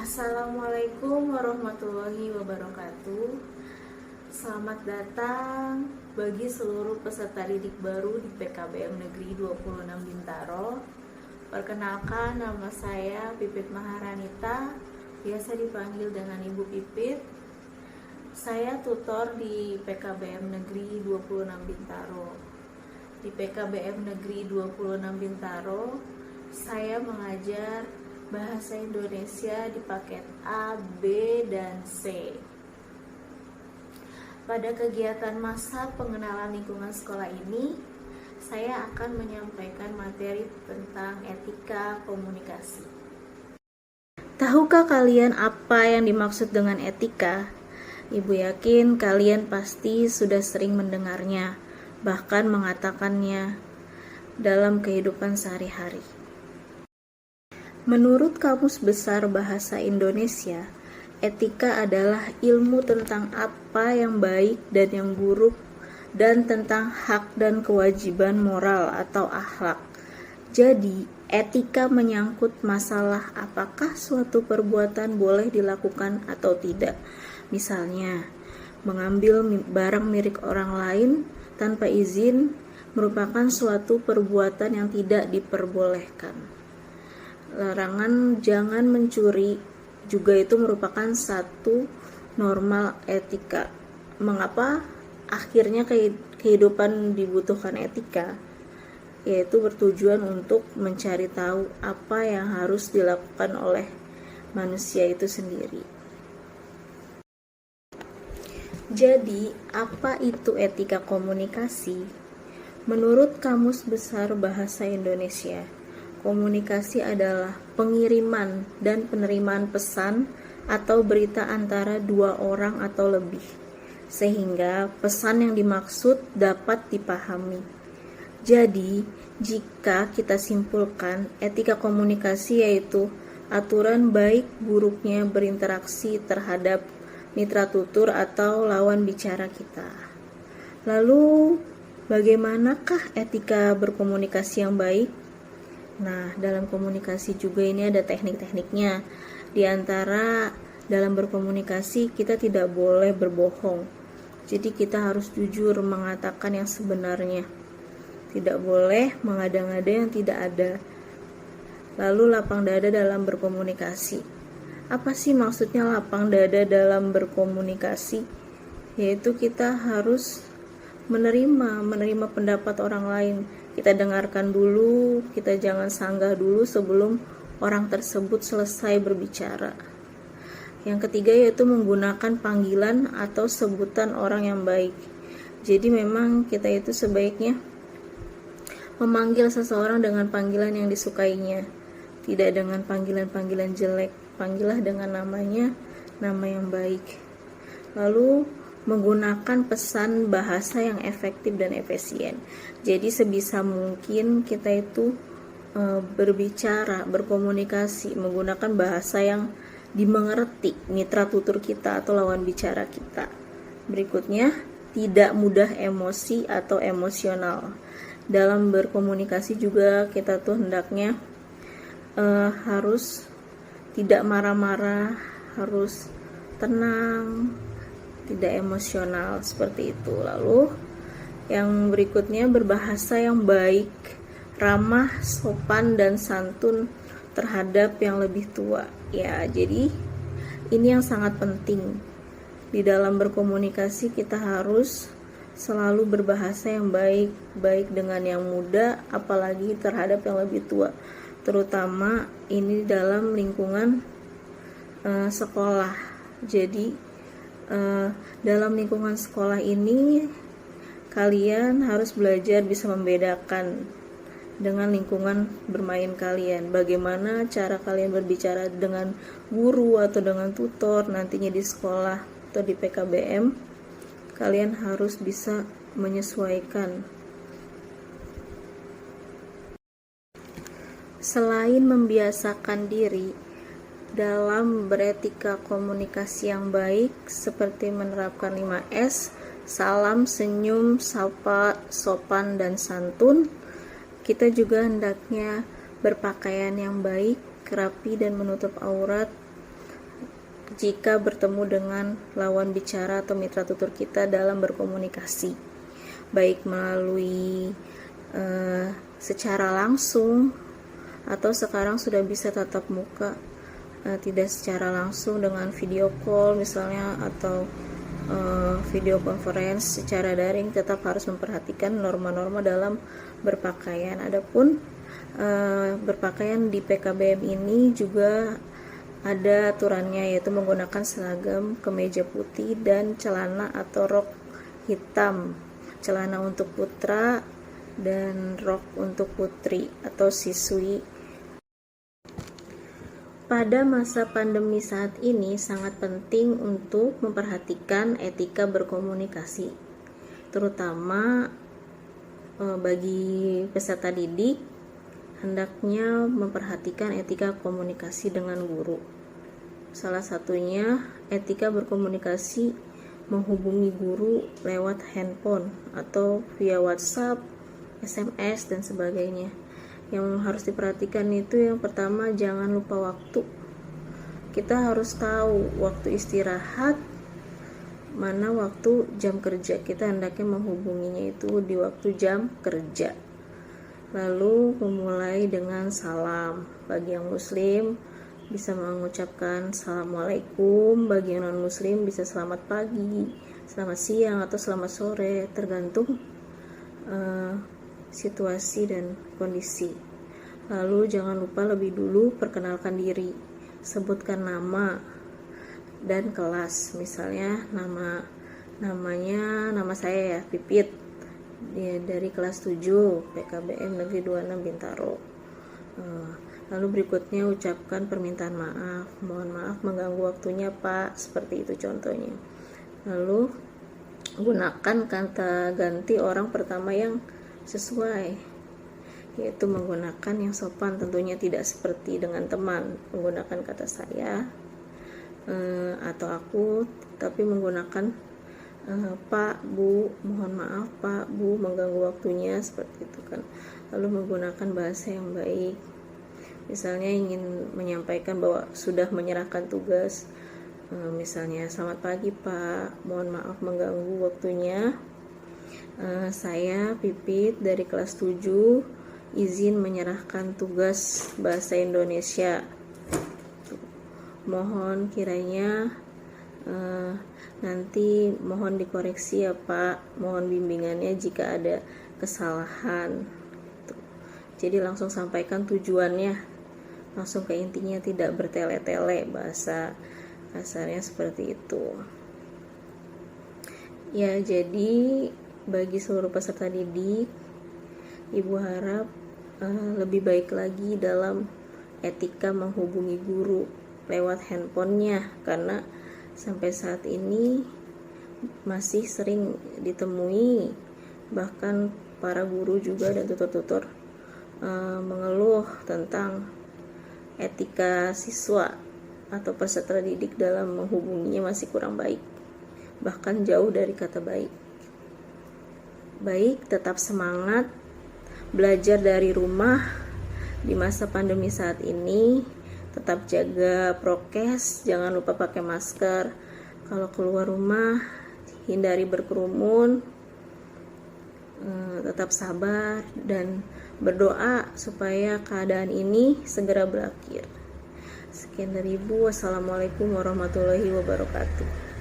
Assalamualaikum warahmatullahi wabarakatuh. Selamat datang bagi seluruh peserta didik baru di PKBM Negeri 26 Bintaro. Perkenalkan, nama saya Pipit Maharanita, biasa dipanggil dengan Ibu Pipit. Saya tutor di PKBM Negeri 26 Bintaro. Di PKBM Negeri 26 Bintaro, saya mengajar Bahasa Indonesia di paket A, B, dan C. Pada kegiatan masa pengenalan lingkungan sekolah ini, saya akan menyampaikan materi tentang etika komunikasi. Tahukah kalian apa yang dimaksud dengan etika? Ibu yakin kalian pasti sudah sering mendengarnya, bahkan mengatakannya dalam kehidupan sehari-hari. Menurut Kamus Besar Bahasa Indonesia, etika adalah ilmu tentang apa yang baik dan yang buruk dan tentang hak dan kewajiban moral atau akhlak. Jadi, etika menyangkut masalah apakah suatu perbuatan boleh dilakukan atau tidak. Misalnya, mengambil barang milik orang lain tanpa izin merupakan suatu perbuatan yang tidak diperbolehkan. Larangan jangan mencuri juga itu merupakan satu normal etika. Mengapa akhirnya kehidupan dibutuhkan etika? Yaitu bertujuan untuk mencari tahu apa yang harus dilakukan oleh manusia itu sendiri. Jadi, apa itu etika komunikasi? Menurut Kamus Besar Bahasa Indonesia, komunikasi adalah pengiriman dan penerimaan pesan atau berita antara dua orang atau lebih, sehingga pesan yang dimaksud dapat dipahami. Jadi, jika kita simpulkan, etika komunikasi yaitu aturan baik buruknya berinteraksi terhadap mitra tutur atau lawan bicara kita. Lalu, bagaimanakah etika berkomunikasi yang baik? Nah, dalam komunikasi juga ini ada teknik-tekniknya. Di antara dalam berkomunikasi kita tidak boleh berbohong. Jadi kita harus jujur mengatakan yang sebenarnya. Tidak boleh mengada-ngada yang tidak ada. Lalu lapang dada dalam berkomunikasi. Apa sih maksudnya lapang dada dalam berkomunikasi? Yaitu kita harus menerima pendapat orang lain. Kita dengarkan dulu, kita jangan sanggah dulu sebelum orang tersebut selesai berbicara. Yang ketiga yaitu menggunakan panggilan atau sebutan orang yang baik. Jadi memang kita itu sebaiknya memanggil seseorang dengan panggilan yang disukainya, tidak dengan panggilan-panggilan jelek. Panggillah dengan namanya, nama yang baik. Lalu menggunakan pesan bahasa yang efektif dan efisien. Jadi sebisa mungkin kita itu berbicara, berkomunikasi menggunakan bahasa yang dimengerti mitra tutur kita atau lawan bicara kita. Berikutnya, tidak mudah emosi atau emosional. Dalam berkomunikasi juga kita tuh hendaknya harus tidak marah-marah, harus tenang, tidak emosional seperti itu. Lalu yang berikutnya berbahasa yang baik, ramah, sopan dan santun terhadap yang lebih tua. Ya, jadi ini yang sangat penting. Di dalam berkomunikasi kita harus selalu berbahasa yang baik, baik dengan yang muda apalagi terhadap yang lebih tua. Terutama ini dalam lingkungan sekolah. Jadi dalam lingkungan sekolah ini kalian harus belajar bisa membedakan dengan lingkungan bermain kalian. Bagaimana cara kalian berbicara dengan guru atau dengan tutor nantinya di sekolah atau di PKBM. Kalian harus bisa menyesuaikan. Selain membiasakan diri dalam beretika komunikasi yang baik seperti menerapkan 5S, salam, senyum, sapa, sopan, dan santun, kita juga hendaknya berpakaian yang baik, rapi dan menutup aurat, jika bertemu dengan lawan bicara atau mitra tutur kita dalam berkomunikasi, baik melalui secara langsung atau sekarang sudah bisa tatap muka, tidak secara langsung dengan video call misalnya, atau video conference secara daring. Tetap harus memperhatikan norma-norma dalam berpakaian. Adapun berpakaian di PKBM ini juga ada aturannya, yaitu menggunakan seragam kemeja putih dan celana atau rok hitam, celana untuk putra dan rok untuk putri atau siswi. Pada masa pandemi saat ini sangat penting untuk memperhatikan etika berkomunikasi, terutama bagi peserta didik. Hendaknya memperhatikan etika komunikasi dengan guru. Salah satunya etika berkomunikasi menghubungi guru lewat handphone atau via WhatsApp, SMS, dan sebagainya. Yang harus diperhatikan itu yang pertama, jangan lupa waktu. Kita harus tahu waktu istirahat, mana waktu jam kerja. Kita hendaknya menghubunginya itu di waktu jam kerja. Lalu memulai dengan salam. Bagi yang muslim bisa mengucapkan assalamualaikum, bagi yang non muslim bisa selamat pagi, selamat siang, atau selamat sore, tergantung situasi dan kondisi. Lalu jangan lupa lebih dulu perkenalkan diri, sebutkan nama dan kelas. Misalnya nama saya ya Pipit, dari kelas 7 PKBM Negeri 26 Bintaro. Lalu berikutnya ucapkan permintaan maaf, mohon maaf mengganggu waktunya Pak, seperti itu contohnya. Lalu gunakan kata ganti orang pertama yang sesuai, yaitu menggunakan yang sopan, tentunya tidak seperti dengan teman menggunakan kata saya atau aku, tapi menggunakan Pak, Bu, mohon maaf Pak, Bu, mengganggu waktunya, seperti itu kan. Lalu menggunakan bahasa yang baik, misalnya ingin menyampaikan bahwa sudah menyerahkan tugas, misalnya selamat pagi Pak, mohon maaf mengganggu waktunya, saya Pipit dari kelas 7 izin menyerahkan tugas bahasa Indonesia, mohon kiranya nanti mohon dikoreksi ya Pak, mohon bimbingannya jika ada kesalahan. Jadi langsung sampaikan tujuannya, langsung ke intinya, tidak bertele-tele, bahasa kasarnya seperti itu ya. Jadi bagi seluruh peserta didik, Ibu harap lebih baik lagi dalam etika menghubungi guru lewat handphonenya, karena sampai saat ini masih sering ditemui, bahkan para guru juga dan tutor-tutor mengeluh tentang etika siswa atau peserta didik dalam menghubunginya masih kurang baik, bahkan jauh dari kata baik. Baik, tetap semangat belajar dari rumah di masa pandemi saat ini. Tetap jaga prokes, jangan lupa pakai masker. Kalau keluar rumah, hindari berkerumun. Tetap sabar dan berdoa supaya keadaan ini segera berakhir. Sekian dari Ibu. Wassalamualaikum warahmatullahi wabarakatuh.